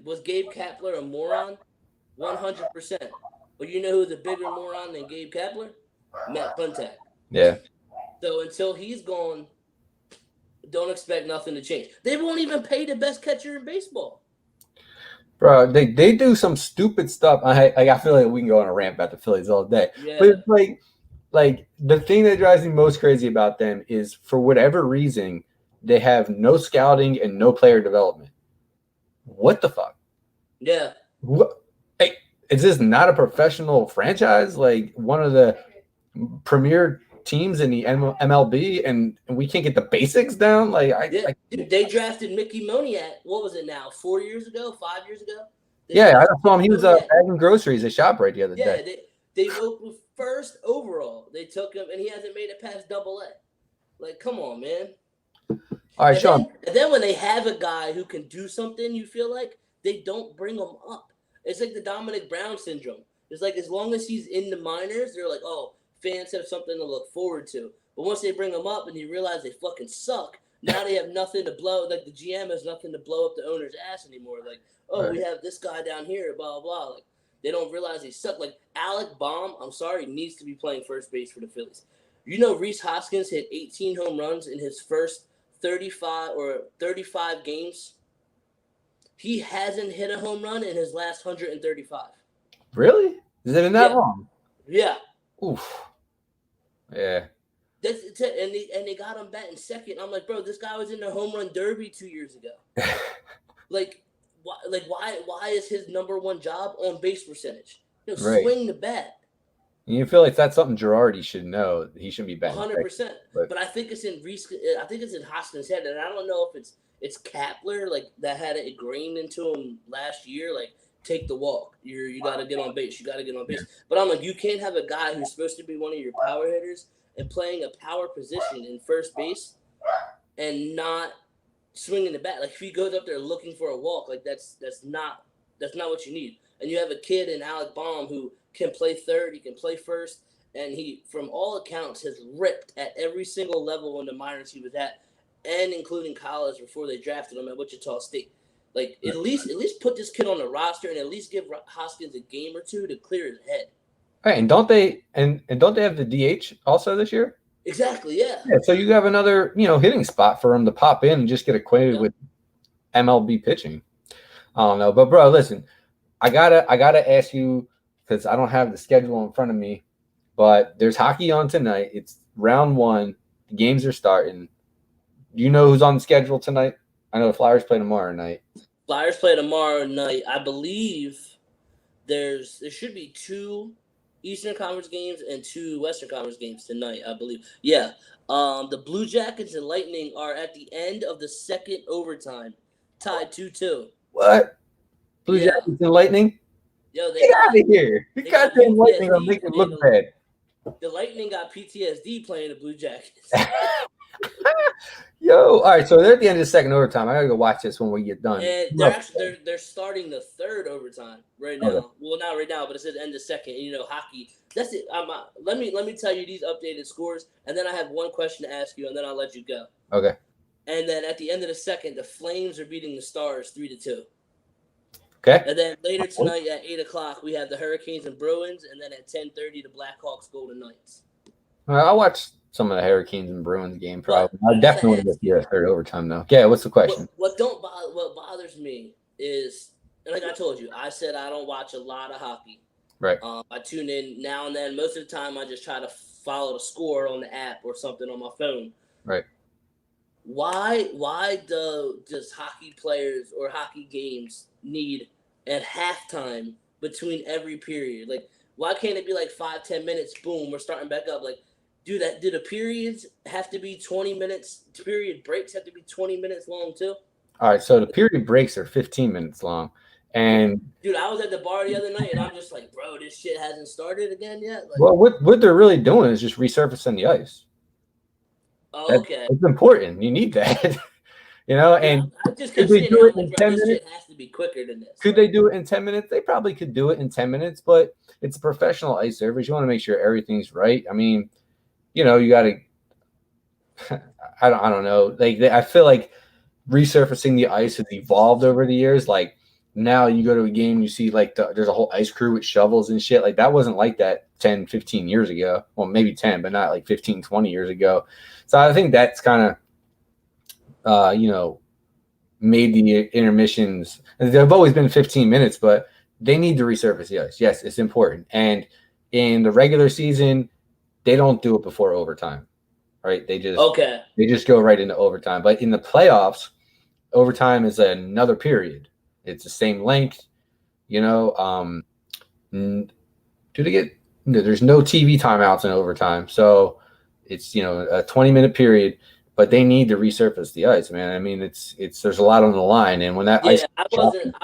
was Gabe Kapler a moron? 100%. But you know who's a bigger moron than Gabe Kapler? Matt Klentak. Yeah. So until he's gone, don't expect nothing to change. They won't even pay the best catcher in baseball. Bro, they do some stupid stuff. I feel like we can go on a rant about the Phillies all day. Yeah. But it's like the thing that drives me most crazy about them is, for whatever reason, they have no scouting and no player development. What the fuck? Yeah. What? Hey, is this not a professional franchise? Like, one of the premier teams in the MLB, and we can't get the basics down? Like, dude, they drafted Mickey Moniak. What was it now? 4 years ago? 5 years ago? I saw him. He was bagging groceries at ShopRite the other day. Yeah, they voted with first overall. They took him, and he hasn't made it past AA. Like, come on, man. All right, Sean. And then when they have a guy who can do something, you feel like they don't bring him up. It's like the Dominic Brown syndrome. It's like, as long as he's in the minors, they're like, oh, fans have something to look forward to. But once they bring him up and you realize they fucking suck, now they have nothing to blow. Like, the GM has nothing to blow up the owner's ass anymore. Like, oh, right, we have this guy down here, blah, blah, blah. Like, they don't realize they suck. Like, Alec Baum, I'm sorry, needs to be playing first base for the Phillies. You know, Rhys Hoskins hit 18 home runs in his first 35 games. He hasn't hit a home run in his last 135. Really? Is it been that long? Yeah. Oof. Yeah. That's it. And they got him batting second. I'm like, bro, this guy was in the home run derby 2 years ago. Why is his number one job on base percentage? Right. Swing the bat. You feel like that's something Girardi should know. He shouldn't be batting 100%. But I think it's in Hoskins' head, and I don't know if it's Kapler, like, that had it ingrained into him last year, like, take the walk. You got to get on base. You got to get on base. Yeah. But I'm like, you can't have a guy who's supposed to be one of your power hitters and playing a power position in first base and not swinging the bat. Like, if he goes up there looking for a walk, like, that's not what you need. And you have a kid in Alec Baum who can play third, he can play first, and he, from all accounts, has ripped at every single level in the minors he was at, and including college before they drafted him at Wichita State. Like, at least put this kid on the roster and at least give Hoskins a game or two to clear his head. Hey, and don't they have the DH also this year? Exactly, yeah. Yeah, so you have another, hitting spot for him to pop in and just get acquainted with MLB pitching. I don't know, but bro, listen, I gotta ask you because I don't have the schedule in front of me, but there's hockey on tonight. It's round 1. The games are starting. Do you know who's on the schedule tonight? I know the Flyers play tomorrow night. Flyers play tomorrow night. I believe there should be 2 Eastern Conference games and 2 Western Conference games tonight, I believe. Yeah. The Blue Jackets and Lightning are at the end of the second overtime, tied 2-2. What? Blue Jackets and Lightning? Yo, Get out of here. You goddamn Lightning are making it look bad. The Lightning got PTSD playing the Blue Jackets. Yo, all right, so they're at the end of the second overtime. I gotta go watch this when we get done. And they're starting the third overtime right now. Okay. Well, not right now, but it's at the end of the second. And, hockey. That's it. Let me tell you these updated scores, and then I have one question to ask you, and then I'll let you go. Okay. And then at the end of the second, the Flames are beating the Stars 3-2. Okay. And then later tonight at 8:00, we have the Hurricanes and Bruins, and then at 10:30, the Blackhawks Golden Knights. All right, I'll watch some of the Hurricanes and Bruins game probably. I definitely want to get here at third overtime though. Yeah, what's the question? What bothers me is, and like I told you, I said I don't watch a lot of hockey. Right. I tune in now and then. Most of the time, I just try to follow the score on the app or something on my phone. Right. Why does hockey players or hockey games need at halftime between every period? Like, why can't it be like 5-10 minutes? Boom, we're starting back up. Like, do the periods have to be 20 minutes? Period breaks have to be 20 minutes long too? All right, so the period breaks are 15 minutes long. And dude, I was at the bar the other night and I'm just like, bro, this shit hasn't started again yet. Like, well, what they're really doing is just resurfacing the ice. Oh, okay. It's important. You need that. And I just could they do it in 10 minutes? Shit has to be quicker than this. Could they do it in 10 minutes? They probably could do it in 10 minutes, but it's a professional ice service. You want to make sure everything's right. I mean, you got to I don't know. Like I feel like resurfacing the ice has evolved over the years. Like now you go to a game, you see like there's a whole ice crew with shovels and shit. Like that wasn't like that 10, 15 years ago. Well, maybe 10, but not like 15, 20 years ago. So I think that's kind of, made the intermissions. They've always been 15 minutes, but they need to resurface the ice. Yes, it's important. And in the regular season, they don't do it before overtime, right? They just go right into overtime. But in the playoffs, overtime is another period. It's the same length, there's no TV timeouts in overtime. So it's, a 20-minute period, but they need to resurface the ice, man. I mean, there's a lot on the line. And when that ice I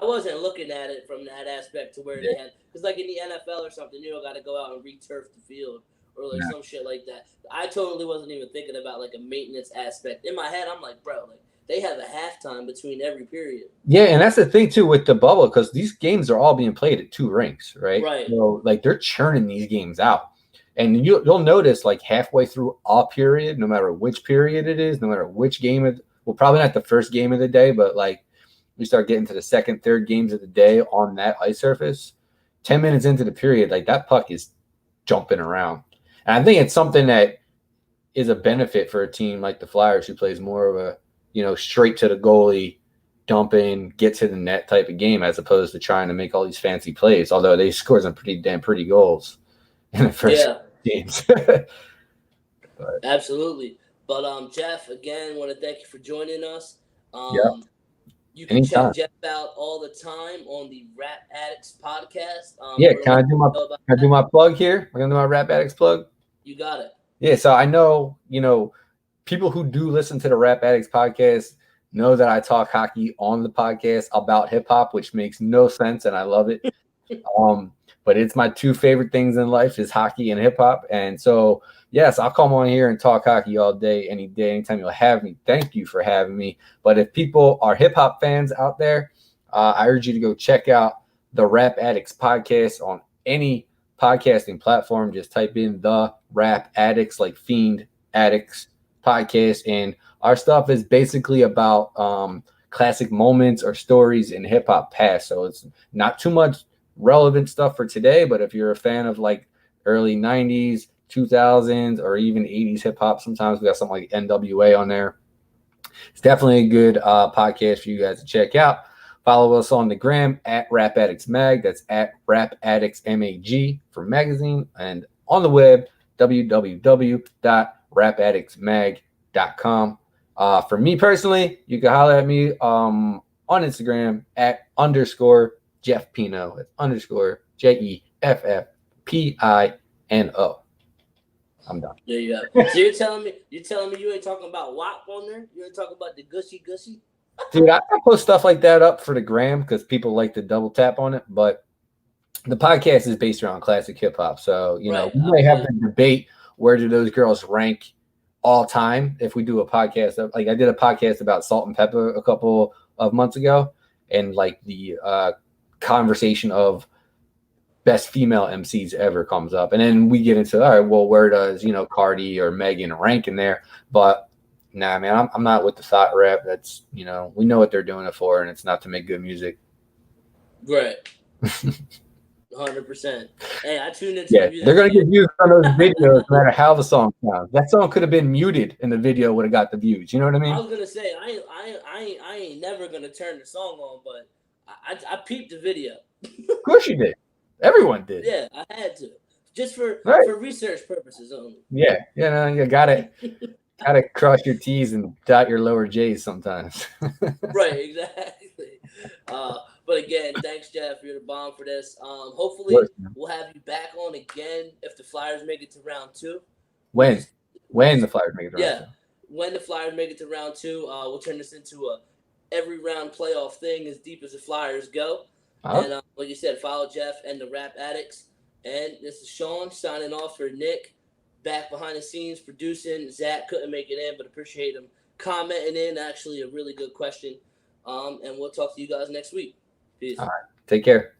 wasn't looking at it from that aspect to where they had, because like in the NFL or something, got to go out and re-turf the field or like some shit like that. I totally wasn't even thinking about like a maintenance aspect. In my head, I'm like, bro, like they have a halftime between every period. Yeah, and that's the thing too with the bubble, because these games are all being played at 2 rinks, right? Right. So like they're churning these games out. And you'll notice like halfway through a period, no matter which period it is, no matter which game probably not the first game of the day, but like we start getting to the second, third games of the day on that ice surface, 10 minutes into the period, like that puck is jumping around. And I think it's something that is a benefit for a team like the Flyers, who plays more of a, straight to the goalie, dump in, get to the net type of game, as opposed to trying to make all these fancy plays, although they score some pretty goals in the first games. Absolutely. But Jeff, again, want to thank you for joining us. You can Anytime. check Jeff out all the time on the Rap Addicts podcast. Can I do my plug here? We're gonna do my Rap Addicts plug. You got it. Yeah, so I know, people who do listen to the Rap Addicts podcast know that I talk hockey on the podcast about hip hop, which makes no sense, and I love it. But it's my 2 favorite things in life is hockey and hip hop. And so, yes, I'll come on here and talk hockey all day, anytime you'll have me. Thank you for having me. But if people are hip hop fans out there, I urge you to go check out the Rap Addicts podcast on any podcasting platform. Just type in the Rap Addicts, like Fiend Addicts podcast. And our stuff is basically about classic moments or stories in hip hop past. So it's not too much relevant stuff for today, but if you're a fan of like early 90s, 2000s, or even 80s hip hop. Sometimes we got something like NWA on there. It's definitely a good podcast for you guys to check out. Follow us on the gram at Rap Addicts Mag. That's at Rap Addicts MAG for magazine. And on the web, www.rapaddictsmag.com. For me personally, you can holler at me on Instagram at _Jeff Pino. It's _JEFFPINO. I'm done. There you go. So you're telling me you ain't talking about WAP on there? You ain't talking about the gushy? Dude, I post stuff like that up for the gram because people like to double tap on it. But the podcast is based around classic hip hop. So, you know, we might have to debate where do those girls rank all time if we do a podcast. Like I did a podcast about Salt and Pepper a couple of months ago, and like the conversation of best female MCs ever comes up. And then we get into, all right, well, where does, you know, Cardi or Megan rank in there? But nah, man, I'm not with the thought rap. That's, you know, we know what they're doing it for, and it's not to make good music. Right. 100%. Hey, I tuned into the music. They're going to get views on those videos no matter how the song sounds. That song could have been muted and the video would have got the views. You know what I mean? I was going to say, I ain't never going to turn the song on, but I peeped the video. Of course you did. Everyone did. Yeah, I had to. Just for research purposes only. Yeah, you know, you gotta cross your T's and dot your lower J's sometimes. Right, exactly. But again, thanks, Jeff. You're the bomb for this. Hopefully, we'll have you back on again if the Flyers make it to round 2. When the Flyers make it to round 2. When the Flyers make it to round 2, we'll turn this into a every round playoff thing as deep as the Flyers go. And like you said, follow Jeff and the Rap Addicts. And this is Sean signing off for Nick, back behind the scenes producing. Zach couldn't make it in, but appreciate him commenting in. Actually, a really good question. And we'll talk to you guys next week. Peace. All right. Take care.